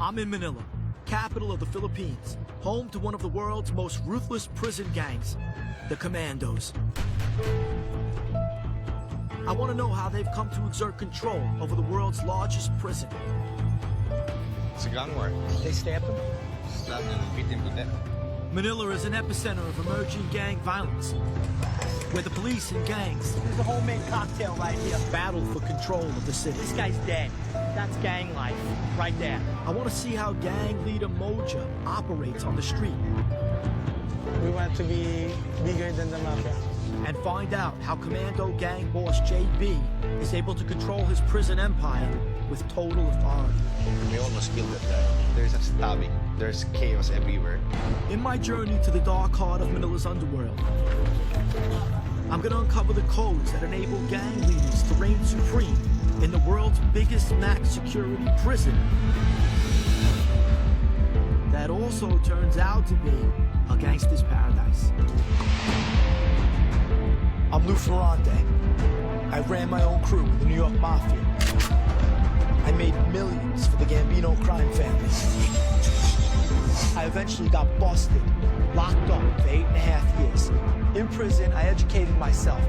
I'm in Manila, capital of the Philippines, home to one of the world's most ruthless prison gangs, the Commandos. I want to know how they've come to exert control over the world's largest prison. It's a gun war. They stamp him? Slap him and beat him to death. Manila is an epicenter of emerging gang violence, where the police and gangs There's a homemade cocktail right here. battle for control of the city. This guy's dead. That's gang life, right there. I want to see how gang leader Moja operates on the street We want to be bigger than the mafia. and find out how Commando gang boss JB is able to control his prison empire with total authority. We almost killed that guy. There's a stabbing. There's chaos everywhere. In my journey to the dark heart of Manila's underworld, I'm going to uncover the codes that enable gang leaders to reign supreme in the world's biggest max security prison that also turns out to be a gangster's paradise. I'm Lou Ferrante. I ran my own crew with the New York Mafia. I made millions for the Gambino crime family. I eventually got busted, locked up for 8.5 years. In prison, I educated myself.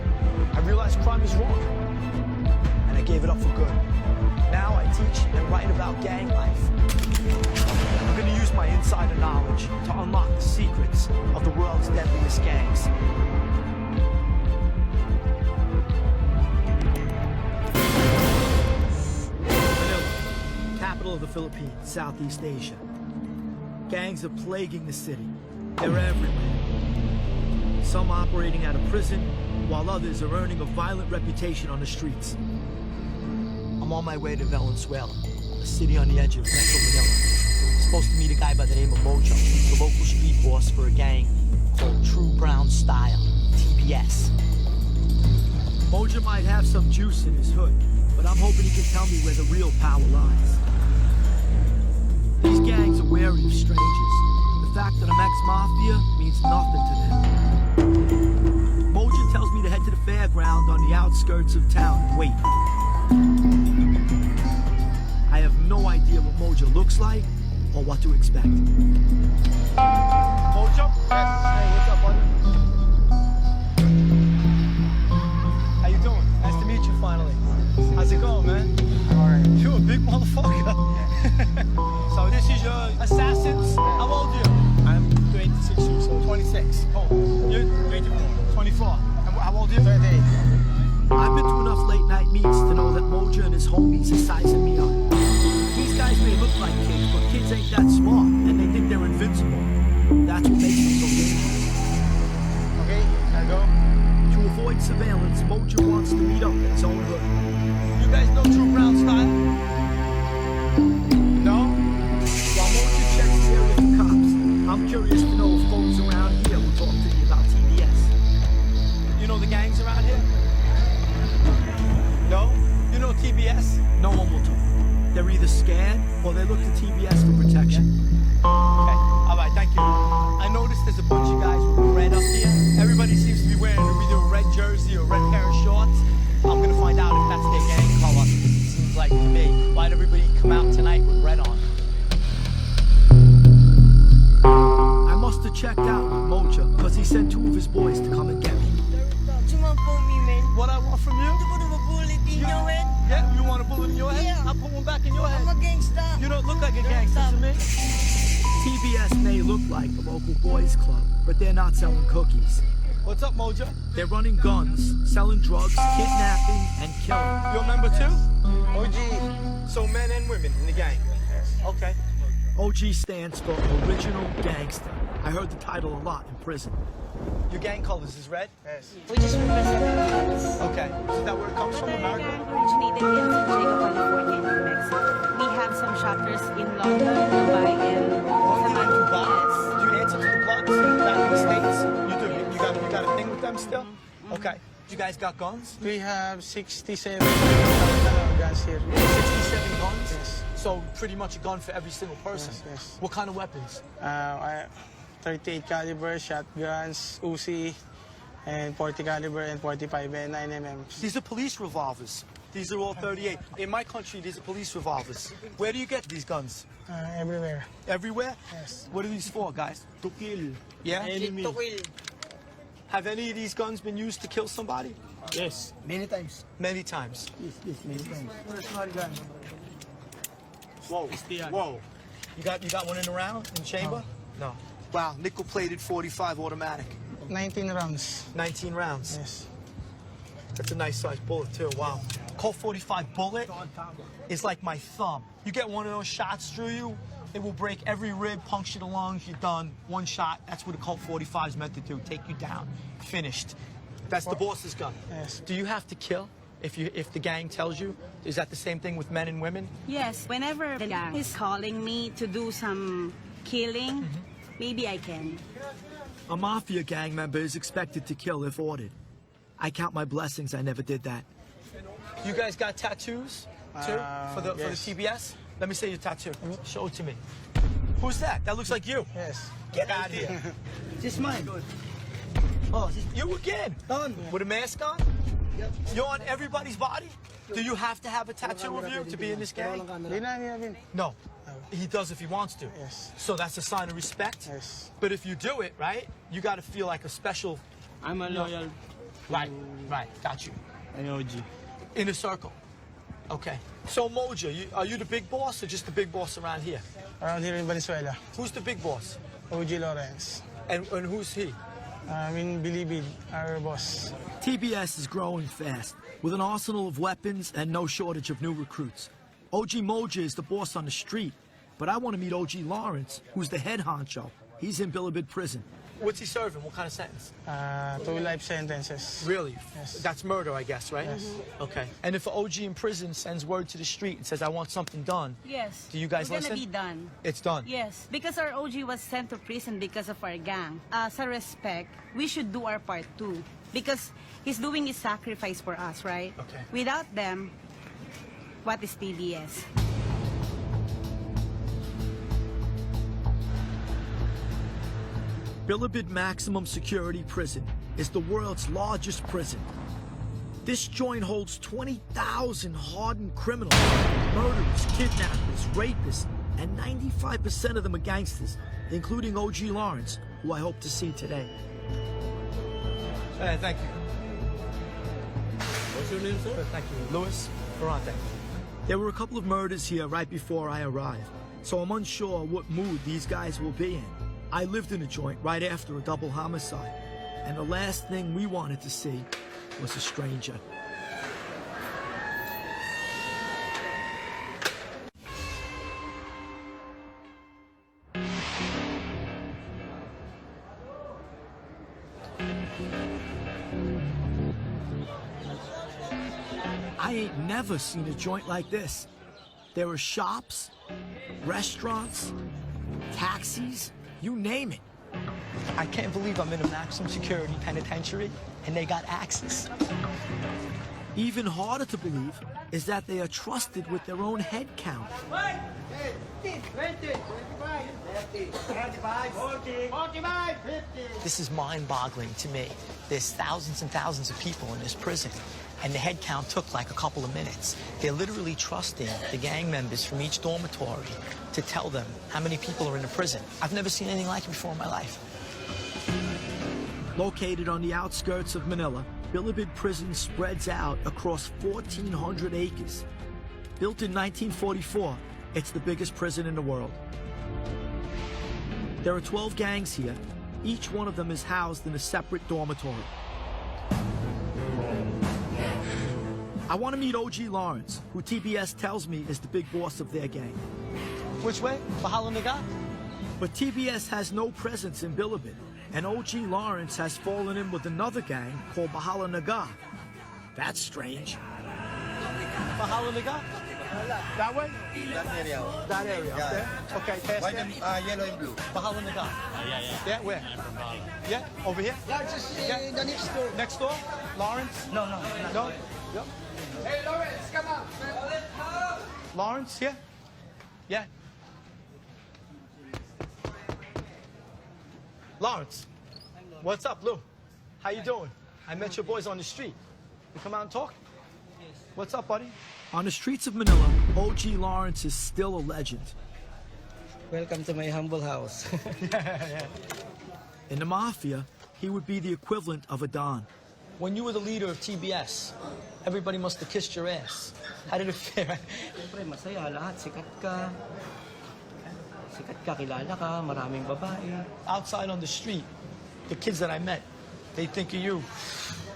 I realized crime is wrong, and I gave it up for good. Now I teach and write about gang life. I'm going to use my insider knowledge to unlock the secrets of the world's deadliest gangs. Manila, capital of the Philippines, Southeast Asia. Gangs are plaguing the city. They're everywhere. Some operating out of prison, while others are earning a violent reputation on the streets. I'm on my way to Valenzuela, a city on the edge of Metro Manila. Supposed to meet a guy by the name of Mojo. He's the local street boss for a gang called True Brown Style, TBS. Mojo might have some juice in his hood, but I'm hoping he can tell me where the real power lies. These gangs are wary of strangers. The fact that I'm ex-mafia means nothing to them. Moja tells me to head to the fairground on the outskirts of town and wait. I have no idea what Moja looks like or what to expect. Mojo? Hey, what's up, buddy? How you doing? Nice to meet you finally. How's it going, man? Alright. You're a big motherfucker. So this is your assassins. How old are you? I'm 26 years old. 26. Oh, you're 24. 24. And how old are you? 38. I've been to enough late night meets to know that Moja and his homies are sizing me up. These guys may look like kids, but kids ain't that smart, and they think they're invincible. That's what makes them so dangerous. Okay, I go. To avoid surveillance, Moja wants to meet up at his own hood. You guys know True Brown Style? No? While Moja checks here with the cops, I'm curious to know if folks around here will talk to me about TBS. You know the gangs around here? No? You know TBS? No one will talk. They're either scared or they look to TBS for protection. Okay, alright, thank you. I noticed there's a bunch of guys with red up here. Everybody seems to be wearing either a red jersey or a red pair of shorts. I'm gonna find out if that's their gang color. Seems like to me. Why'd everybody come out tonight with red on? I must have checked out with Moja because he sent 2 of his boys to come and get me. What I want from you? To put a bullet in your head. Yeah, you want a bullet in your head? Yeah. I'll put one back in your head. I'm a gangster. You don't look like a gangster to me. TBS may look like the local boys club, but they're not selling cookies. What's up, Moja? They're running guns, selling drugs, kidnapping, and killing. You're a member too? OG. So men and women in the gang? Okay. OG stands for Original Gangster. I heard the title a lot in prison. Your gang colors is red? Yes. We just represent the bloods. Okay. Is that where it comes from, America? Originated in San Diego, California, New Mexico. We have some shutters in London, Dubai, and Dubai. Do you answer to the bloods back in the States? You do. You got a thing with them still? Okay. You guys got guns? We have 67 guns here. 67 guns? Yes. So pretty much a gun for every single person? Yes. What kind of weapons? 38 caliber, shotguns, Uzi, and 40 caliber, and 45 and 9mm. These are police revolvers. These are all 38. In my country, these are police revolvers. Where do you get these guns? Everywhere. Everywhere? Yes. What are these for, guys? To kill. Yeah? Enemy. Have any of these guns been used to kill somebody? Yes. Many times. Many times. Yes, many times. Whoa. Whoa. You got one in the round, in the chamber? No. Wow, nickel-plated 45 automatic. 19 rounds. 19 rounds. Yes. That's a nice sized bullet too, wow. Colt 45 bullet is like my thumb. You get one of those shots through you, it will break every rib, puncture the lungs, you're done. One shot, that's what a Colt 45 is meant to do, take you down. Finished. That's the boss's gun. Yes. Do you have to kill if the gang tells you? Is that the same thing with men and women? Yes, whenever the gang is calling me to do some killing, maybe I can. A mafia gang member is expected to kill if ordered. I count my blessings I never did that. You guys got tattoos too for the TBS? Let me see your tattoo. Show it to me. Who's that? That looks like you. Yes. Get out of here. This mine. Oh, you again? Done. With a mask on? Yep. You're on everybody's body? Do you have to have a tattoo of you to be in this gang? Di na. No. He does if he wants to. Yes. So that's a sign of respect? Yes. But if you do it, right, you got to feel like a special... I'm a loyal. Right, got you. An OG. In a circle. Okay. So Moja, are you the big boss or just the big boss around here? Around here in Venezuela. Who's the big boss? OG Lawrence. And who's he? In Bilibid, our boss. TBS is growing fast, with an arsenal of weapons and no shortage of new recruits. OG Moja is the boss on the street, but I want to meet OG Lawrence, who's the head honcho. He's in Bilibid Prison. What's he serving? What kind of sentence? 2 life sentences. Really? Yes. That's murder, I guess, right? Yes. Okay. And if an OG in prison sends word to the street and says, I want something done, Yes. do you guys We're listen? gonna be done. It's done? Yes, because our OG was sent to prison because of our gang. As a respect, we should do our part too. Because he's doing his sacrifice for us, right? Okay. Without them, what is TBS? Bilibid Maximum Security Prison is the world's largest prison. This joint holds 20,000 hardened criminals, murderers, kidnappers, rapists, and 95% of them are gangsters, including OG Lawrence, who I hope to see today. Hey, thank you. What's your name, sir? Thank you. Louis Ferrante. There were a couple of murders here right before I arrived, so I'm unsure what mood these guys will be in. I lived in a joint right after a double homicide, and the last thing we wanted to see was a stranger. I ain't never seen a joint like this. There are shops, restaurants, taxis, you name it. I can't believe I'm in a maximum security penitentiary and they got access. Even harder to believe is that they are trusted with their own head count. This is mind-boggling to me. There's thousands and thousands of people in this prison, and the head count took like a couple of minutes. They're literally trusting the gang members from each dormitory to tell them how many people are in the prison. I've never seen anything like it before in my life. Located on the outskirts of Manila, Bilibid Prison spreads out across 1,400 acres. Built in 1944, it's the biggest prison in the world. There are 12 gangs here. Each one of them is housed in a separate dormitory. I want to meet OG Lawrence, who TBS tells me is the big boss of their gang. Which way? Bahala Naga? But TBS has no presence in Bilibid, and OG Lawrence has fallen in with another gang called Bahala Naga. That's strange. Bahala Naga? That way? That area. That area, up there? Okay, past White there? and yellow and blue. Bahala Naga. Yeah. Yeah, where? Yeah, over here? Yeah, just Yeah. the next door. Next door? Lawrence? No. No? Yep. Hey, Lawrence, come on. Lawrence, here? Yeah. Lawrence, what's up, Lou? How you doing? I met your boys on the street. You come out and talk? What's up, buddy? On the streets of Manila, OG Lawrence is still a legend. Welcome to my humble house. In the mafia, he would be the equivalent of a Don. When you were the leader of TBS, everybody must have kissed your ass. How did it fare? Siyempre, masaya lahat. Sikat ka. Sikat ka, kilala ka, maraming babae. Outside on the street, the kids that I met, they think of you.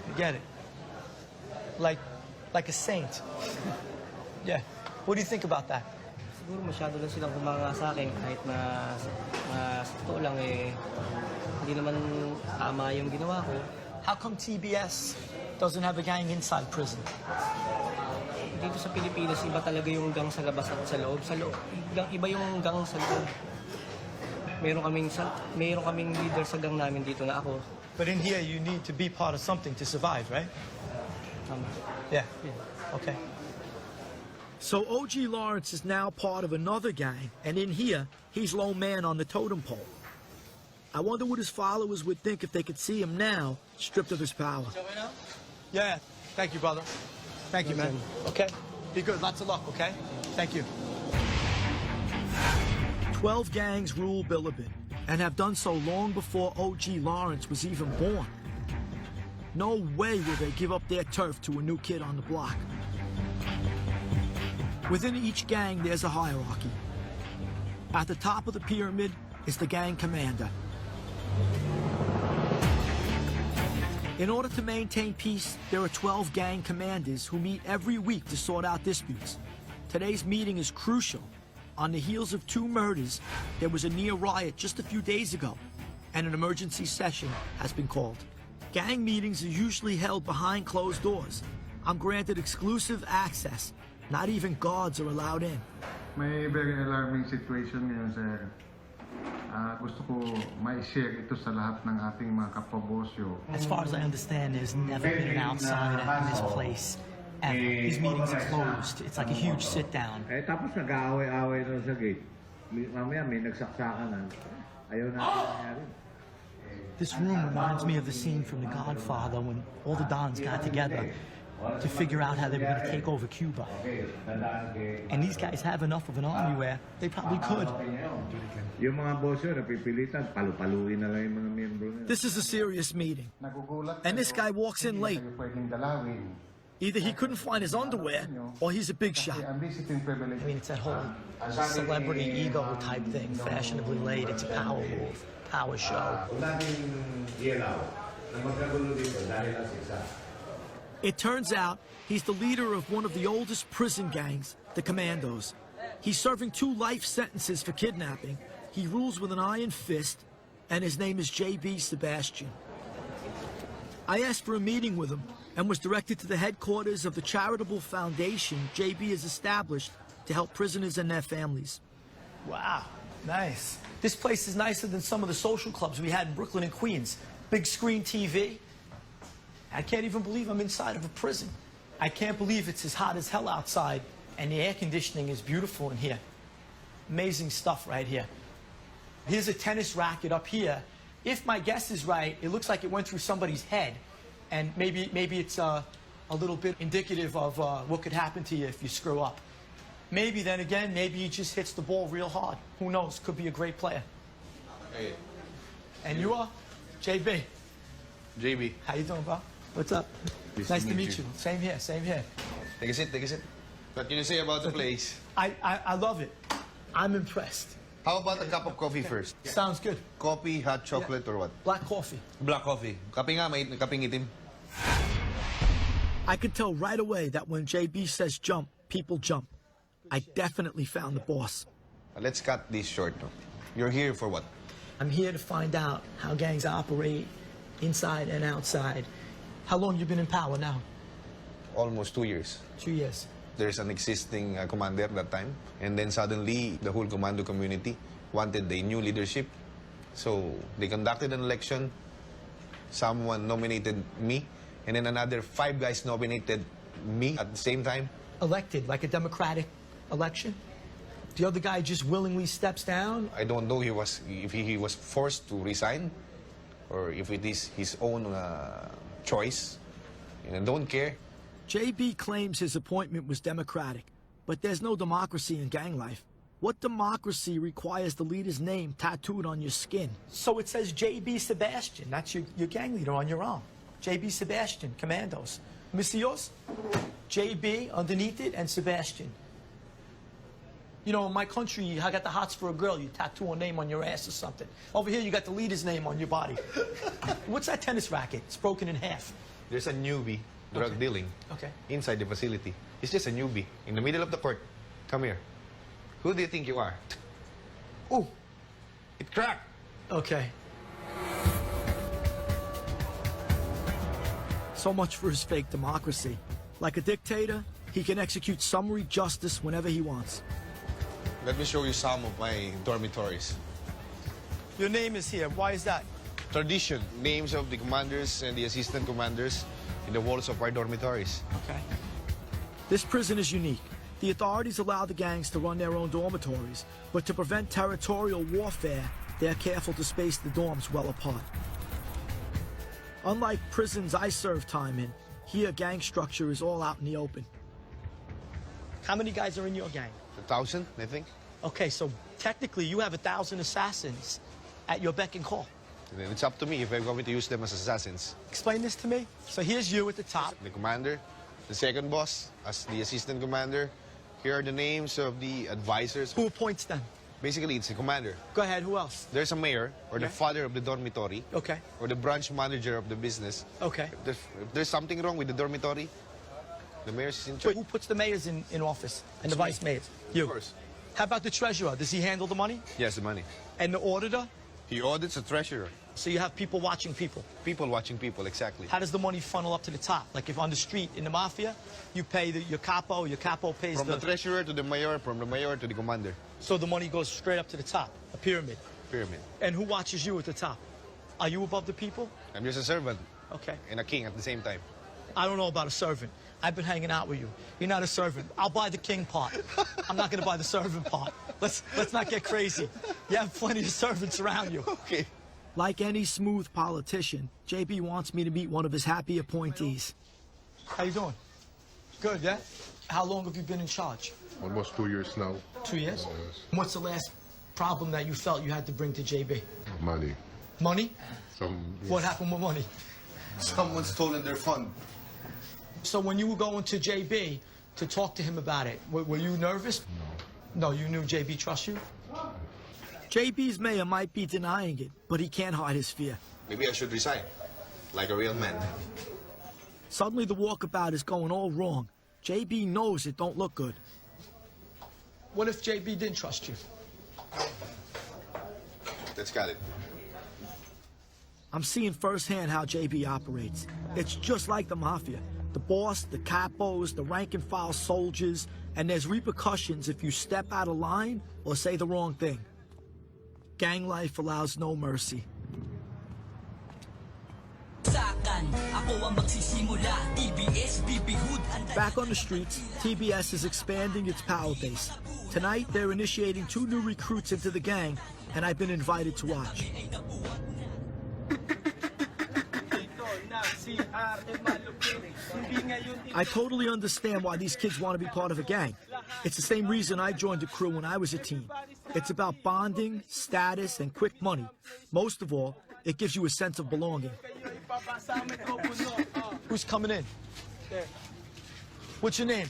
You get it? Like a saint. Yeah. What do you think about that? Siguro masyado lang silang humanga sa akin kahit na sa totoo lang hindi naman tama yung ginawa ko. How come TBS doesn't have a gang inside prison? Dito sa Pilipinas, iba talaga yung gang sa labas at sa loob. Sa loob, iba yung gang sa loob. Meron kaming leader sa gang namin dito na ako. But in here, you need to be part of something to survive, right? Yeah. Okay. So OG Lawrence is now part of another gang, and in here, he's low man on the totem pole. I wonder what his followers would think if they could see him now, stripped of his power. Yeah. Thank you, brother. Thank you, man. Okay. Be good. Lots of luck, okay? Thank you. 12 gangs rule Bilibid, and have done so long before OG Lawrence was even born. No way will they give up their turf to a new kid on the block. Within each gang, there's a hierarchy. At the top of the pyramid is the gang commander. In order to maintain peace, there are 12 gang commanders who meet every week to sort out disputes. Today's meeting is crucial. On the heels of 2 murders, there was a near riot just a few days ago, and an emergency session has been called. Gang meetings are usually held behind closed doors. I'm granted exclusive access. Not even guards are allowed in. May very alarming situation ngayon, sir. Gusto ko ma-share ito sa lahat ng ating mga kapabosyo. As far as I understand, there's never been an outsider in this place. Ever. These meetings are closed. It's like a huge sit-down. Tapos nag-aaway-aaway doon sa gate. Mamaya may nagsaksakan na. Ayaw natin nangyari. This room reminds me of the scene from The Godfather when all the Dons got together to figure out how they were going to take over Cuba. And these guys have enough of an army where they probably could. Yung mga boss yun, napipilitan, palu-paluin na lang yung mga miyembro nila. This is a serious meeting. And this guy walks in late. Either he couldn't find his underwear, or he's a big shot. I mean, it's that whole celebrity ego type thing, fashionably late. It's a power move, power show. It turns out he's the leader of one of the oldest prison gangs, the Commandos. He's serving 2 life sentences for kidnapping. He rules with an iron fist, and his name is J.B. Sebastian. I asked for a meeting with him and was directed to the headquarters of the charitable foundation J.B. has established to help prisoners and their families. Wow, nice. This place is nicer than some of the social clubs we had in Brooklyn and Queens. Big screen TV. I can't even believe I'm inside of a prison. I can't believe it's as hot as hell outside, and the air conditioning is beautiful in here. Amazing stuff right here. Here's a tennis racket up here. If my guess is right, it looks like it went through somebody's head, and maybe it's a little bit indicative of what could happen to you if you screw up. Maybe then again, maybe he just hits the ball real hard. Who knows? Could be a great player. Hey, And you are? JB. JB. How you doing, bro? What's up? Nice to meet you. Same here, same here. Take a seat, take a seat. What can you say about the place? I love it. I'm impressed. How about a cup of coffee first? Sounds good. Coffee, hot chocolate, or what? Black coffee. Black coffee. Kape nga, may kapeng itim. I could tell right away that when JB says jump, people jump. I definitely found the boss. Let's cut this short. No? You're here for what? I'm here to find out how gangs operate, inside and outside. How long you been in power now? Almost 2 years. 2 years. There's an existing commander at that time. And then suddenly, the whole commando community wanted a new leadership. So they conducted an election. Someone nominated me. And then another 5 guys nominated me at the same time. Elected, like a democratic election? The other guy just willingly steps down? I don't know if he was forced to resign or if it is his own choice. And I don't care. JB claims his appointment was democratic, but there's no democracy in gang life. What democracy requires the leader's name tattooed on your skin? So it says JB Sebastian. That's your gang leader on your arm. JB Sebastian, Commandos. Mr. yours? JB underneath it and Sebastian. You know, in my country, I got the hots for a girl. You tattoo a name on your ass or something. Over here, you got the leader's name on your body. What's that tennis racket? It's broken in half. There's a newbie drug dealing inside the facility. He's just a newbie in the middle of the court. Come here. Who do you think you are? Ooh, it cracked. Okay. So much for his fake democracy. Like a dictator, he can execute summary justice whenever he wants. Let me show you some of my dormitories. Your name is here. Why is that? Tradition. Names of the commanders and the assistant commanders in the walls of our dormitories. Okay. This prison is unique. The authorities allow the gangs to run their own dormitories, but to prevent territorial warfare, they're careful to space the dorms well apart. Unlike prisons I served time in, here gang structure is all out in the open. How many guys are in your gang? 1,000, I think. Okay, so technically you have 1,000 assassins at your beck and call. And then it's up to me if I'm going to use them as assassins. Explain this to me. So here's you at the top. The commander, the second boss, as the assistant commander. Here are the names of the advisors. Who appoints them? Basically, it's the commander. Go ahead, who else? There's a mayor, or the father of the dormitory. Okay. Or the branch manager of the business. Okay. If there's something wrong with the dormitory, the mayor is in charge. Wait, who puts the mayors in office and the vice mayors? You. Of course. How about the treasurer? Does he handle the money? Yes, the money. And the auditor? He audits the treasurer. So you have people watching people. People watching people, exactly. How does the money funnel up to the top? Like if on the street in the mafia, you pay your capo pays From the treasurer to the mayor, from the mayor to the commander. So the money goes straight up to the top, a pyramid. Pyramid. And who watches you at the top? Are you above the people? I'm just a servant Okay. and a king at the same time. I don't know about a servant. I've been hanging out with you. You're not a servant. I'll buy the king part. I'm not going to buy the servant part. Let's not get crazy. You have plenty of servants around you. Okay. Like any smooth politician, JB wants me to meet one of his happy appointees. How you doing? Good, yeah? How long have you been in charge? Almost 2 years now. 2 years? Yes. What's the last problem that you felt you had to bring to JB? Money. Money? Some What happened with money? Someone's stolen their fund. So when you were going to JB to talk to him about it, were you nervous? No. No, you knew JB trusts you? JB's mayor might be denying it, but he can't hide his fear. Maybe I should resign, like a real man. Suddenly the walkabout is going all wrong. JB knows it don't look good. What if JB didn't trust you? Let's got it. I'm seeing firsthand how JB operates. It's just like the mafia. The boss, the capos, the rank-and-file soldiers, and there's repercussions if you step out of line or say the wrong thing. Gang life allows no mercy. Back on the streets, TBS is expanding its power base. Tonight, they're initiating 2 new recruits into the gang, and I've been invited to watch. I totally understand why these kids want to be part of a gang. It's the same reason I joined a crew when I was a teen. It's about bonding, status, and quick money. Most of all, it gives you a sense of belonging. Who's coming in? What's your name?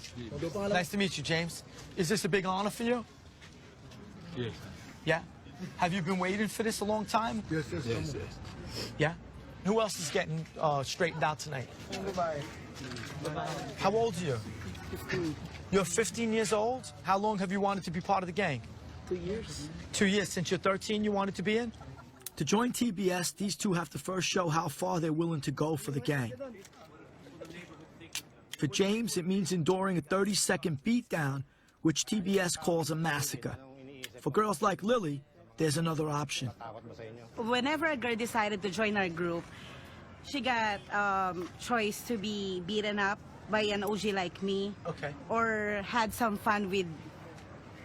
Nice to meet you, James. Is this a big honor for you? Yes. Yeah? Have you been waiting for this a long time? Yes. Yeah? Who else is getting straightened out tonight? How old are you? 15. You're 15 years old? How long have you wanted to be part of the gang? 2 years. 2 years. Since you're 13, you wanted to be in? To join TBS, these two have to first show how far they're willing to go for the gang. For James, it means enduring a 30-second beatdown, which TBS calls a massacre. For girls like Lily, there's another option. Whenever a girl decided to join our group, she got choice to be beaten up by an OG like me. Okay. Or had some fun with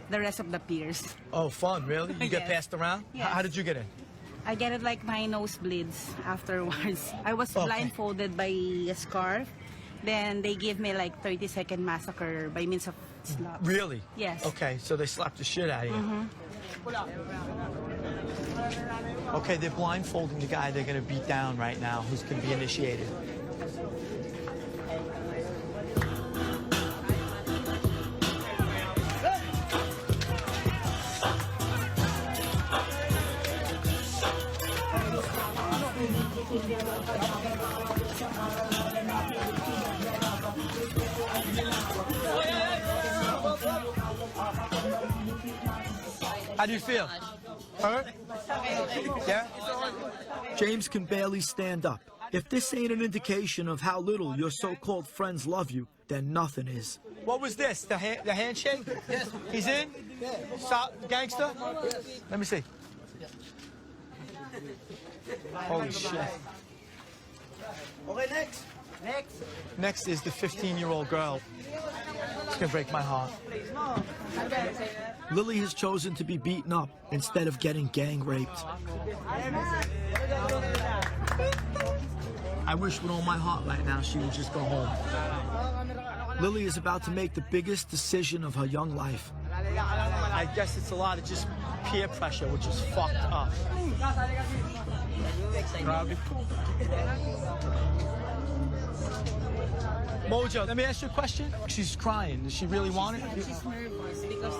the rest of the peers. Oh, fun, really? You get Yes. passed around? Yes. How did you get in? I get it like my nose bleeds afterwards. I was Okay. blindfolded by a scarf, Then they give me like 30-second massacre by means of slaps. Really? Yes. Okay, so they slapped the shit out of you. Okay, they're blindfolding the guy they're going to beat down right now, who's going to be initiated. How do you feel? Hurt? Yeah? James can barely stand up. If this ain't an indication of how little your so-called friends love you, then nothing is. What was this? The handshake? Yes. He's in? Gangster? Let me see. Holy shit. Okay, next. Next is the 15-year-old girl. It's gonna break my heart. Lily has chosen to be beaten up instead of getting gang raped. I wish with all my heart right now she would just go home. Lily is about to make the biggest decision of her young life. I guess it's a lot of just peer pressure, which is fucked up. Mojo, let me ask you a question. She's crying. Does she really want it? She's nervous because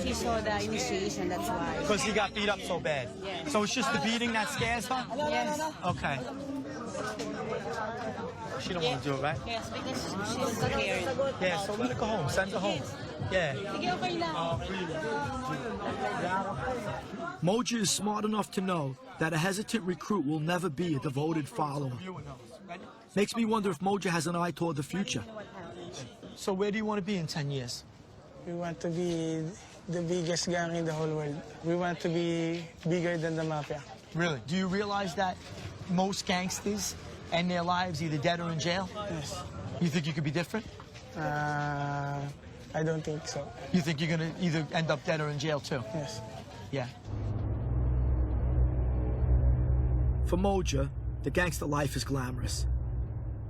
she saw the initiation, that's why. Because he got beat up so bad. Yes. So it's just the beating that scares her? Yes. Okay. She don't want to do it, right? Yes, because she's scared. Yeah, so let her go home. Send her home. Yeah. Sige, okay lang. Moja is smart enough to know that a hesitant recruit will never be a devoted follower. Makes me wonder if Moja has an eye toward the future. So where do you want to be in 10 years? We want to be the biggest gang in the whole world. We want to be bigger than the mafia. Really? Do you realize that most gangsters end their lives either dead or in jail? Yes. You think you could be different? I don't think so. You think you're going to either end up dead or in jail too? Yes. Yeah. For Moja, the gangster life is glamorous.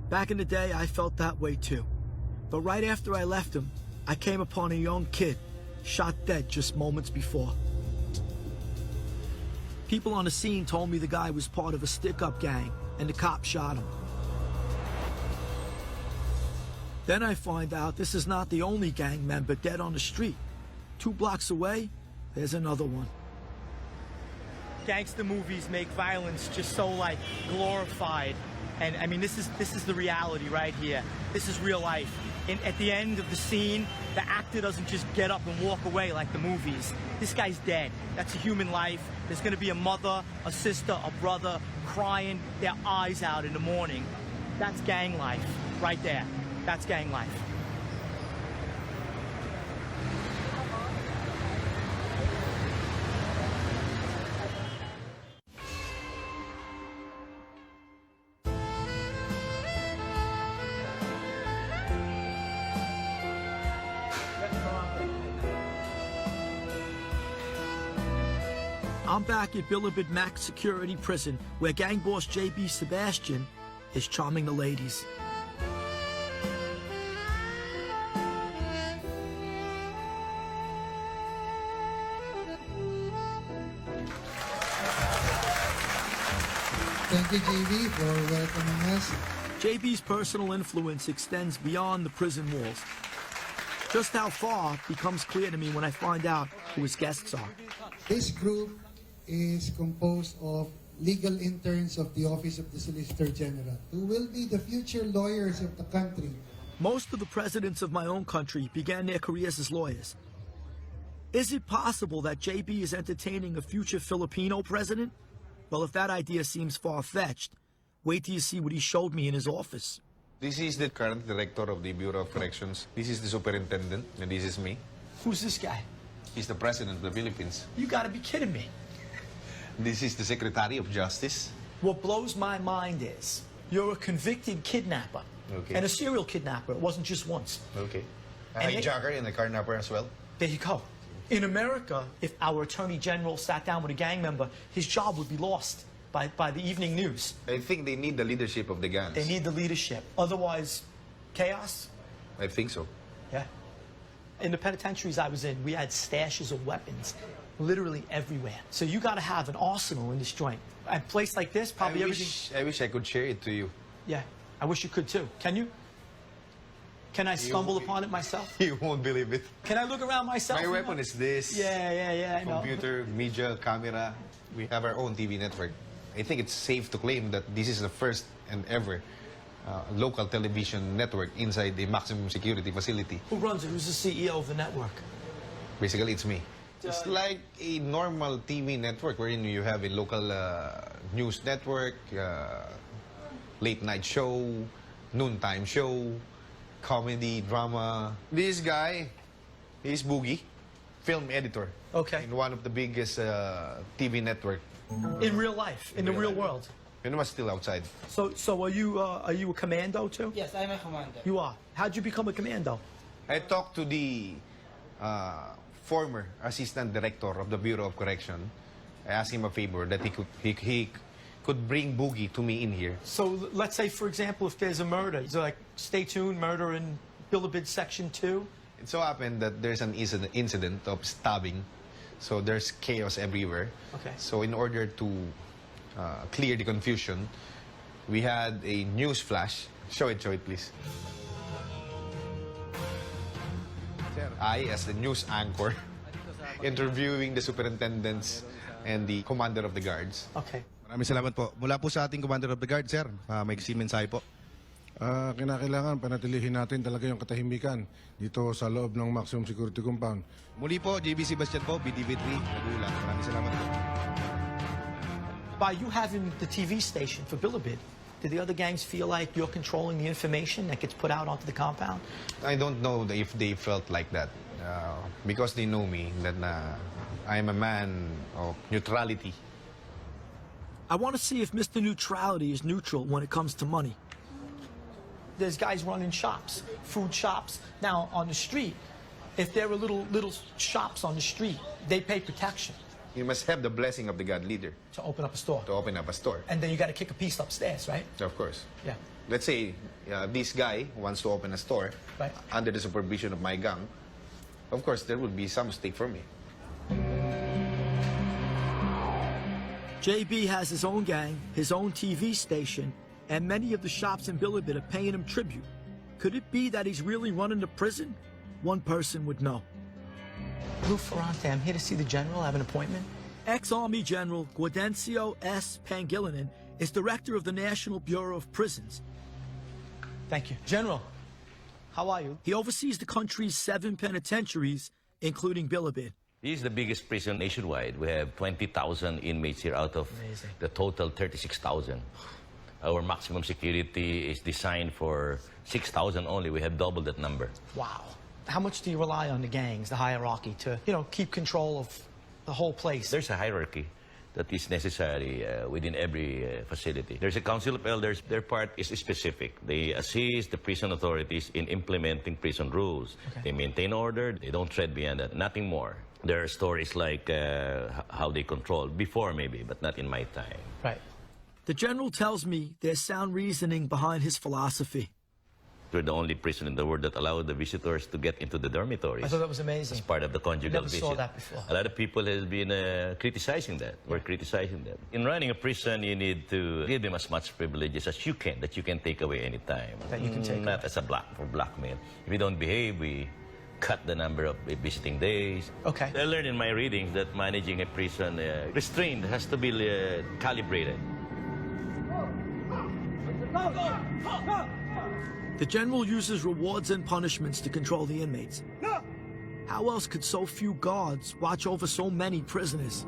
Back in the day, I felt that way too. But right after I left him, I came upon a young kid shot dead just moments before. People on the scene told me the guy was part of a stick-up gang and the cops shot him. Then I find out this is not the only gang member dead on the street. 2 blocks away, there's another one. Gangster movies make violence just so like glorified, and I mean this is the reality right here. This is real life. And at the end of the scene, the actor doesn't just get up and walk away like the movies. This guy's dead. That's a human life. There's gonna be a mother, a sister, a brother crying their eyes out in the morning. That's gang life right there. That's gang life. I'm back at Bilibid Max Security Prison, where gang boss JB Sebastian is charming the ladies. Thank you, JB, for welcoming us. JB's personal influence extends beyond the prison walls. Just how far becomes clear to me when I find out who his guests are. This group is composed of legal interns of the Office of the Solicitor General, who will be the future lawyers of the country. Most of the presidents of my own country began their careers as lawyers. Is it possible that JB is entertaining a future Filipino president? Well, if that idea seems far-fetched, wait till you see what he showed me in his office. This is the current director of the Bureau of Corrections. This is the superintendent, and this is me. Who's this guy? He's the president of the Philippines. You gotta be kidding me. This is the Secretary of Justice. What blows my mind is you're a convicted kidnapper. Okay. And a serial kidnapper. It wasn't just once. Okay. A And hijacker and a carnapper as well. There you go. In America, if our Attorney General sat down with a gang member, his job would be lost by the evening news. I think they need the leadership of the gangs. They need the leadership. Otherwise, chaos. I think so. Yeah. In the penitentiaries I was in, we had stashes of weapons literally everywhere. So you got to have an arsenal in this joint. A place like this, probably everything. I wish I could share it to you. Yeah, I wish you could too. Can you? Can I stumble upon it myself? You won't believe it. Can I look around myself? My weapon is this. Yeah. I know. Computer, media, camera. We have our own TV network. I think it's safe to claim that this is the first and ever local television network inside a maximum security facility. Who runs it? Who's the CEO of the network? Basically, it's me. It's like a normal TV network wherein you have a local news network, late night show, noontime show, comedy, drama. This guy, he's Boogie, film editor. Okay. In one of the biggest TV network. In real life, in the real world. And was still outside. So are you a commando too? Yes, I'm a commander. You are. How'd you become a commando? I talked to the former assistant director of the Bureau of Correction. I asked him a favor that he could bring Boogie to me in here. So let's say, for example, if there's a murder, so like, stay tuned, murder in Bilibid Section 2. It so happened that there's an incident of stabbing, so there's chaos everywhere. Okay. So in order to clear the confusion, we had a news flash. Show it, please. I, as the news anchor, interviewing the superintendents and the commander of the guards. Okay. Maraming salamat po. Mula po sa ating Commander of the Guard, sir. May mensahe po. Kinakailangan panatilihin natin talaga yung katahimikan dito sa loob ng maximum security compound. Muli po, JB Sebastian po, Bilibid Prison, Nila. Maraming salamat po. By you having the TV station for Bilibid, do the other gangs feel like you're controlling the information that gets put out onto the compound? I don't know if they felt like that. Because they know me, that I am a man of neutrality. I want to see if Mr. Neutrality is neutral when it comes to money. There's guys running shops, food shops. Now, on the street, if there were little shops on the street, they pay protection. You must have the blessing of the God leader. To open up a store. To open up a store. And then you got to kick a piece upstairs, right? Of course. Yeah. Let's say this guy wants to open a store Right. under the supervision of my gang. Of course, there will be some stake for me. JB has his own gang, his own TV station, and many of the shops in Bilibid are paying him tribute. Could it be that he's really running the prison? One person would know. Lou Ferrante, I'm here to see the general. I have an appointment. Ex-Army General Gaudencio S. Pangilinan is director of the National Bureau of Prisons. Thank you. General, how are you? He oversees the country's 7 penitentiaries, including Bilibid. This is the biggest prison nationwide. We have 20,000 inmates here out of Amazing. the total 36,000. Our maximum security is designed for 6,000 only. We have double that number. Wow. How much do you rely on the gangs, the hierarchy, to, keep control of the whole place? There's a hierarchy that is necessary within every facility. There's a council of elders. Their part is specific. They assist the prison authorities in implementing prison rules. Okay. They maintain order. They don't tread beyond that. Nothing more. There are stories like how they control before maybe, but not in my time. Right. The general tells me there's sound reasoning behind his philosophy. We're the only prison in the world that allowed the visitors to get into the dormitories. I thought that was amazing. As part of the conjugal Never visit. saw that before. A lot of people has been criticizing that. We're criticizing that. In running a prison, you need to give them as much privileges as you can, that you can take away any time. That you can take Not away. as a blackmail. If you don't behave, we cut the number of visiting days. Okay. I learned in my readings that managing a prison, restraint has to be calibrated. The general uses rewards and punishments to control the inmates. How else could so few guards watch over so many prisoners?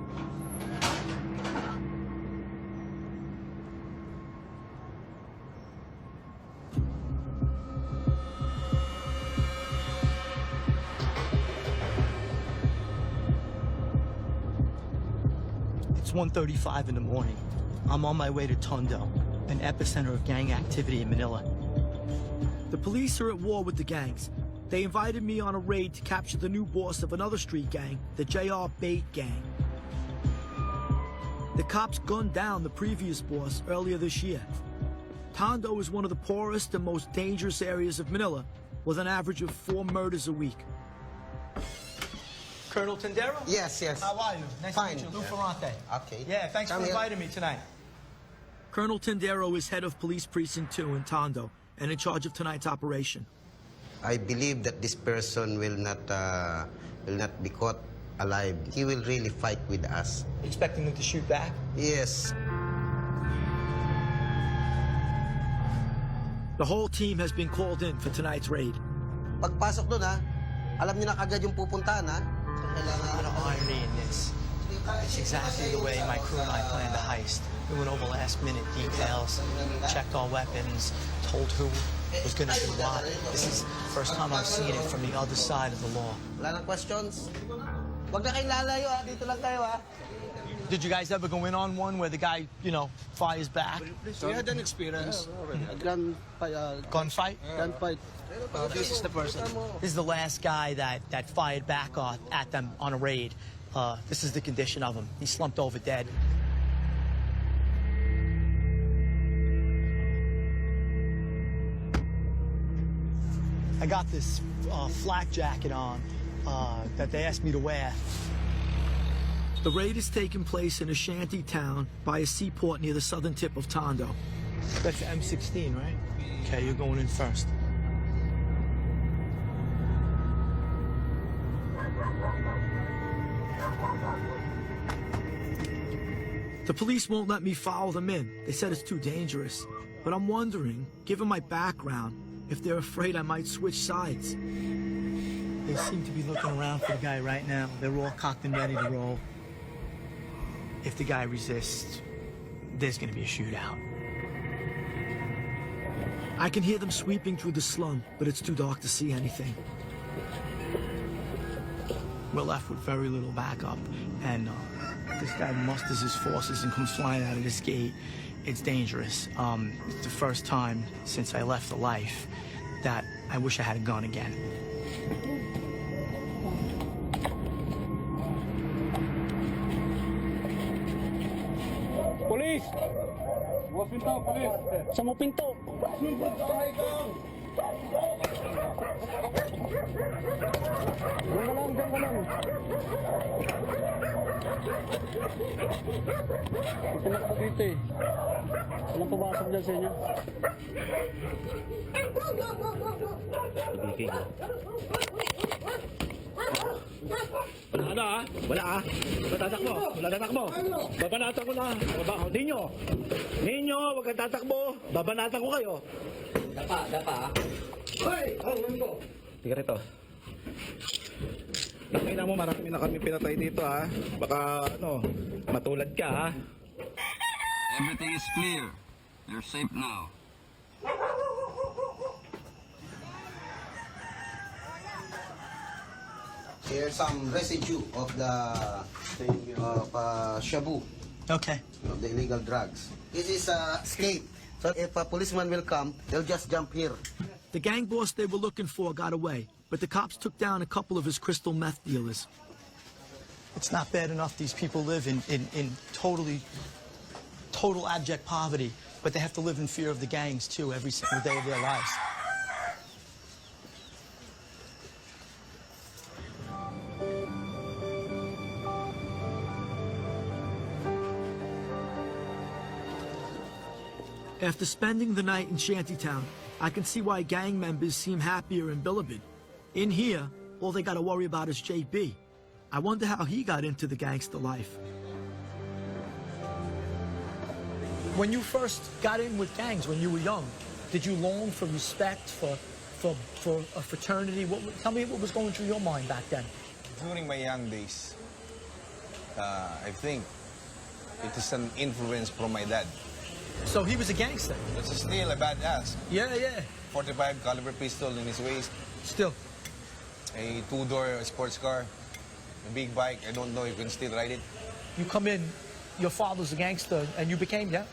It's 1:35 in the morning. I'm on my way to Tondo, an epicenter of gang activity in Manila. The police are at war with the gangs. They invited me on a raid to capture the new boss of another street gang, the J.R. Bait Gang. The cops gunned down the previous boss earlier this year. Tondo is one of the poorest and most dangerous areas of Manila, with an average of 4 murders a week. Colonel Tendero? Yes, yes. How are you? Nice Fine. to meet you. Lou Ferrante. Okay. Yeah, thanks Come for here. inviting me tonight. Colonel Tendero is head of Police Precinct 2 in Tondo and in charge of tonight's operation. I believe that this person will not be caught alive. He will really fight with us. Expecting them to shoot back? Yes. The whole team has been called in for tonight's raid. Pagpasok doon ha, alam niyo na kagad yung pupuntahan ha. A lot of irony in this. It's exactly the way my crew and I planned the heist. We went over last-minute details, checked all weapons, told who was going to do what. This is the first time I've seen it from the other side of the law. Wala nang questions? Wag na kayong lalayo ha, dito lang kayo ha. Did you guys ever go in on one where the guy, you know, fires back? We had an experience. Gunfight? Gunfight. This is the person. This is the last guy that fired back at them on a raid. This is the condition of him. He slumped over dead. I got this flak jacket on that they asked me to wear. The raid is taking place in a shanty town by a seaport near the southern tip of Tondo. That's M16, right? Okay, you're going in first. The police won't let me follow them in. They said it's too dangerous. But I'm wondering, given my background, if they're afraid I might switch sides. They seem to be looking around for the guy right now. They're all cocked and ready to roll. If the guy resists, there's gonna be a shootout. I can hear them sweeping through the slum, but it's too dark to see anything. We're left with very little backup, and this guy musters his forces and comes flying out of this gate. It's dangerous. It's the first time since I left the life that I wish I had a gun again. Police! Bukas pinto, police! Sa mo pinto! Lubog ka kayo ikaw! Diyan ka lang. Pinak ko dito eh. Walang pumasok dyan sa inyo. Wala na ah. Wala ah. Tatakbo. Wala tatakbo. Babanatan ko na. Ninyo. Ninyo, huwag kang tatakbo. Babanatan ko kayo. Dapa ah. Hoy! Ko. Tiga rito. Nakina mo, marami na kami pinatay dito ha. Baka matulad ka ha. Everything is clear. You're safe now. Here's some residue of the shabu. Okay. Of the illegal drugs. This is a escape. So if a policeman will come, they'll just jump here. The gang boss they were looking for got away, but the cops took down a couple of his crystal meth dealers. It's not bad enough these people live in total abject poverty, but they have to live in fear of the gangs too every single day of their lives. After spending the night in Shantytown, I can see why gang members seem happier in Bilibid. In here, all they gotta worry about is JB. I wonder how he got into the gangster life. When you first got in with gangs when you were young, did you long for respect, for a fraternity? Tell me what was going through your mind back then. During my young days, I think it is an influence from my dad. So he was a gangster? But still a badass. Yeah, yeah. 45 caliber pistol in his waist. Still. A two-door sports car. A big bike. I don't know if you can still ride it. You come in, your father's a gangster, and you became, yeah?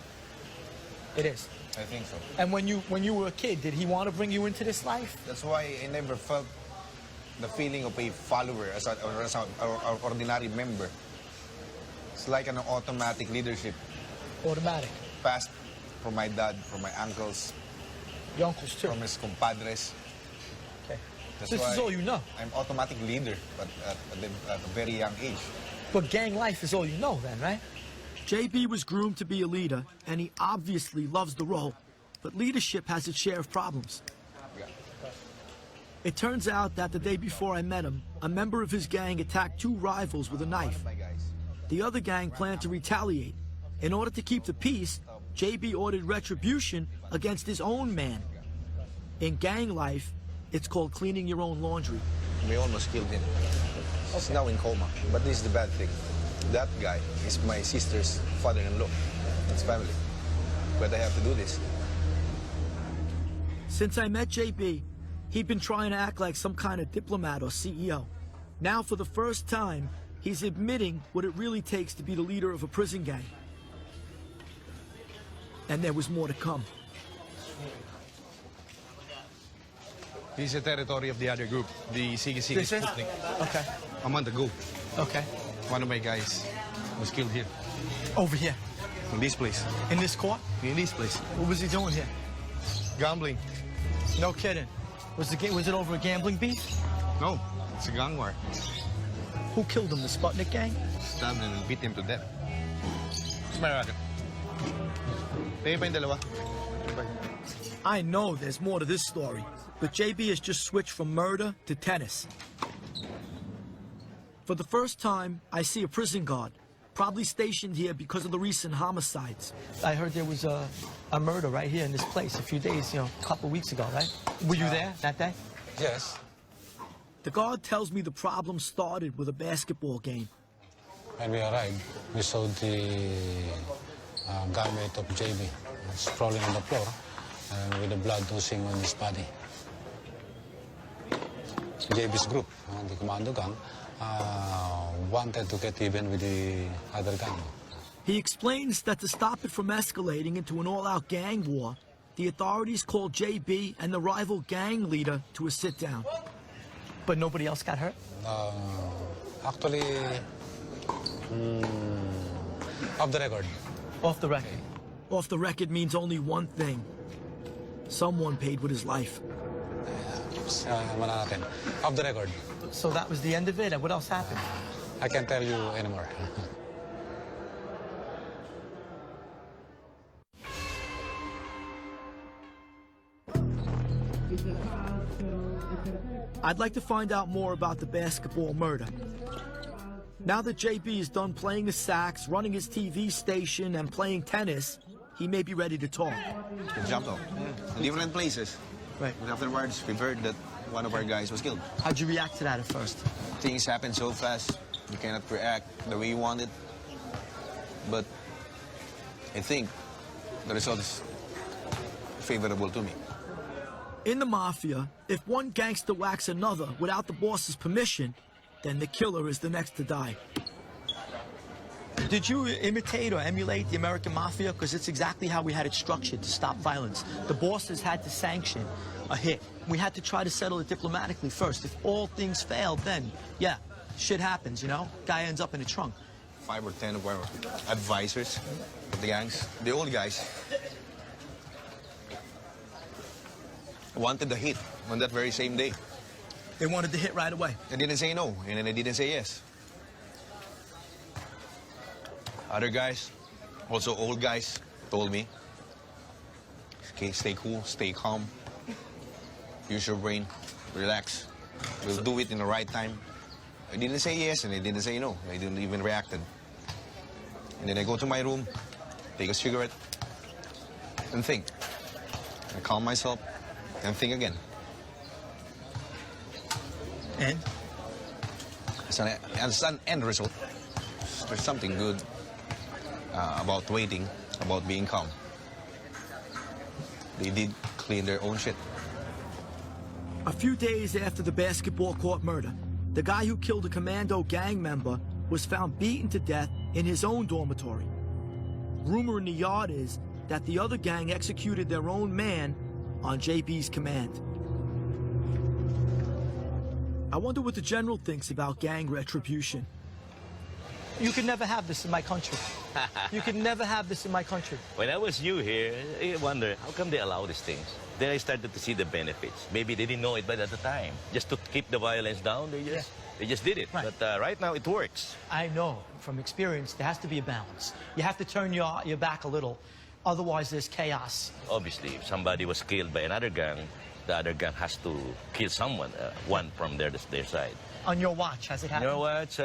It is. I think so. And when you were a kid, did he want to bring you into this life? That's why I never felt the feeling of a follower as an ordinary member. It's like an automatic leadership. Automatic. Passed from my dad, from my uncles, Your uncles too. from his compadres. Okay. That's This why is all you know. I'm automatic leader, but at a very young age. But gang life is all you know then, right? JB was groomed to be a leader, and he obviously loves the role. But leadership has its share of problems. It turns out that the day before I met him, a member of his gang attacked two rivals with a knife. The other gang planned to retaliate. In order to keep the peace, JB ordered retribution against his own man. In gang life, it's called cleaning your own laundry. We almost killed him. He's now in coma. But this is the bad thing. That guy is my sister's father-in-law. It's family. But I have to do this. Since I met JB, he'd been trying to act like some kind of diplomat or CEO. Now, for the first time, he's admitting what it really takes to be the leader of a prison gang. And there was more to come. This is the territory of the other group, the Sige This is? Sputnik. Okay. A month ago, Okay. one of my guys was killed here, Over here. in this place. In this court? In this place. What was he doing here? Gambling. No kidding. Was it over a gambling beef? No, it's a gang war. Who killed him? The Sputnik gang? Stabbed him and beat him to death. What's my racket? Pay pa yung dalawa. I know there's more to this story, but JB has just switched from murder to tennis. For the first time, I see a prison guard, probably stationed here because of the recent homicides. I heard there was a murder right here in this place a few days, a couple weeks ago, right? Were you there that day? Yes. The guard tells me the problem started with a basketball game. When we arrived, we saw the garment of JB sprawling on the floor with the blood oozing on his body. JB's group, the commando gang, wanted to get even with the other gang. He explains that to stop it from escalating into an all-out gang war, the authorities called JB and the rival gang leader to a sit-down. But nobody else got hurt? Actually, off the record. Off the record. Off the record means only one thing. Someone paid with his life. Off the record. So that was the end of it, and what else happened? I can't tell you anymore. I'd like to find out more about the basketball murder. Now that JB is done playing the sax, running his TV station, and playing tennis, he may be ready to talk. We jumped off. Different places. Right. But afterwards, we've heard that one of our guys was killed. How'd you react to that at first? Things happen so fast, you cannot react the way you want it. But I think the result is favorable to me. In the mafia, if one gangster whacks another without the boss's permission, then the killer is the next to die. Did you imitate or emulate the American Mafia? Because it's exactly how we had it structured to stop violence. The bosses had to sanction a hit. We had to try to settle it diplomatically first. If all things failed, then, yeah, shit happens, Guy ends up in a trunk. 5 or 10 of our advisors, the gangs, the old guys, wanted the hit on that very same day. They wanted the hit right away. They didn't say no, and then they didn't say yes. Other guys, also old guys, told me, okay, stay cool, stay calm, use your brain, relax. We'll do it in the right time. I didn't say yes, and they didn't say no. They didn't even react. And then I go to my room, take a cigarette, and think. I calm myself, and think again. And? As an end result, there's something good about waiting, about being calm. They did clean their own shit. A few days after the basketball court murder, the guy who killed a commando gang member was found beaten to death in his own dormitory. Rumor in the yard is that the other gang executed their own man on JB's command. I wonder what the general thinks about gang retribution. You could never have this in my country. You could never have this in my country. When I was new here, I wonder, how come they allow these things? Then I started to see the benefits. Maybe they didn't know it, but at the time, just to keep the violence down, they just did it. Right. But right now, it works. I know from experience there has to be a balance. You have to turn your back a little, otherwise there's chaos. Obviously, if somebody was killed by another gang, the other gang has to kill someone, one from their side. On your watch, has it happened? On your watch,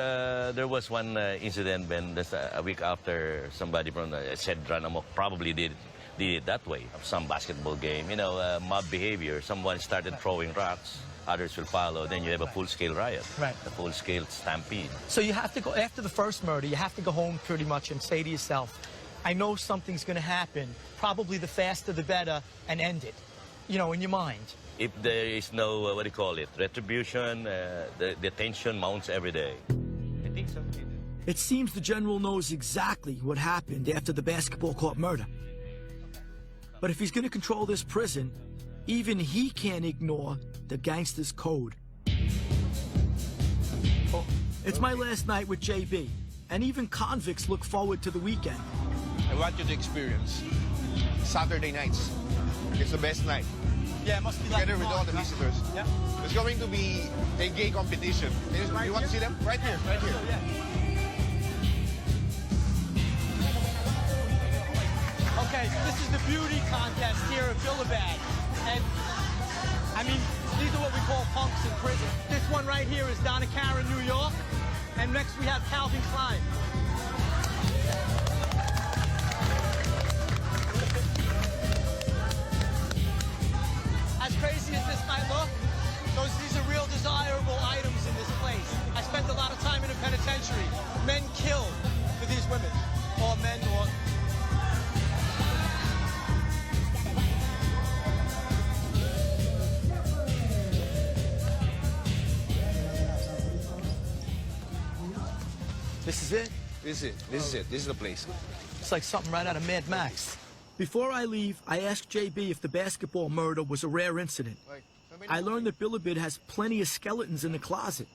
there was one incident when a week after somebody from said Ranamok probably did it that way. Some basketball game, you know, mob behavior. Someone started throwing rocks, others will follow. Then you have a full-scale riot, right? A full-scale stampede. So you have to go, after the first murder, you have to go home pretty much and say to yourself, I know something's going to happen, probably the faster the better, and end it, you know, in your mind. If there is no, what do you call it, retribution, the tension mounts every day. I think so. It seems the general knows exactly what happened after the basketball court murder. But if he's going to control this prison, even he can't ignore the Gangsters Code. It's my last night with JB, and even convicts look forward to the weekend. I want you to experience Saturday nights. It's the best night. Yeah, it must be like together with all the right? visitors. Yeah. There's going to be a gay competition. You want to see them? Right here, right here. Okay, this is the beauty contest here at Bilibid. And, I mean, these are what we call punks in prison. This one right here is Donna Karen, New York. And next we have Calvin Klein. As crazy as this might look, these are real desirable items in this place. I spent a lot of time in a penitentiary. Men killed for these women, or men, or... This is it? This is it. This is it. This is the place. It's like something right out of Mad Max. Before I leave, I asked JB if the basketball murder was a rare incident. I learned that Bilibid has plenty of skeletons in the closet.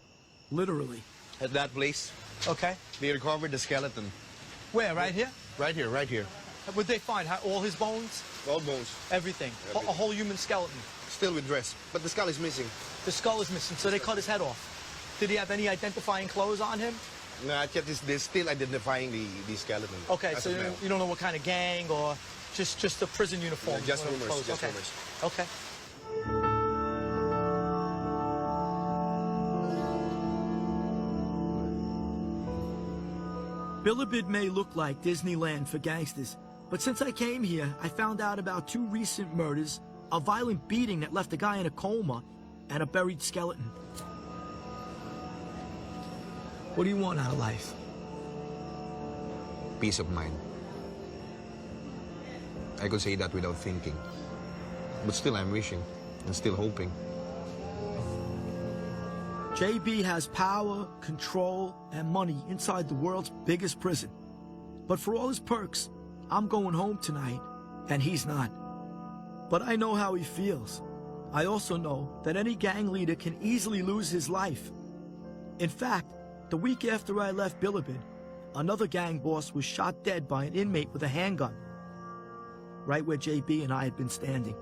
Literally. At that place, okay, they recovered the skeleton. Where, right here? Right here, right here. Would they find all his bones? All bones. Everything. A whole human skeleton. Still with dress, but the skull is missing. The skull is missing, so they cut his head off. Did he have any identifying clothes on him? Not yet. They're still identifying the skeleton. Okay, so you don't know what kind of gang or just a prison uniform? Yeah, just rumors. Just okay. rumors. Okay. Bilibid may look like Disneyland for gangsters, but since I came here, I found out about 2 recent murders, a violent beating that left a guy in a coma, and a buried skeleton. What do you want out of life? Peace of mind. I could say that without thinking. But still, I'm wishing and still hoping. JB has power, control, and money inside the world's biggest prison. But for all his perks, I'm going home tonight, and he's not. But I know how he feels. I also know that any gang leader can easily lose his life. In fact, the week after I left Bilibid, another gang boss was shot dead by an inmate with a handgun, right where JB and I had been standing.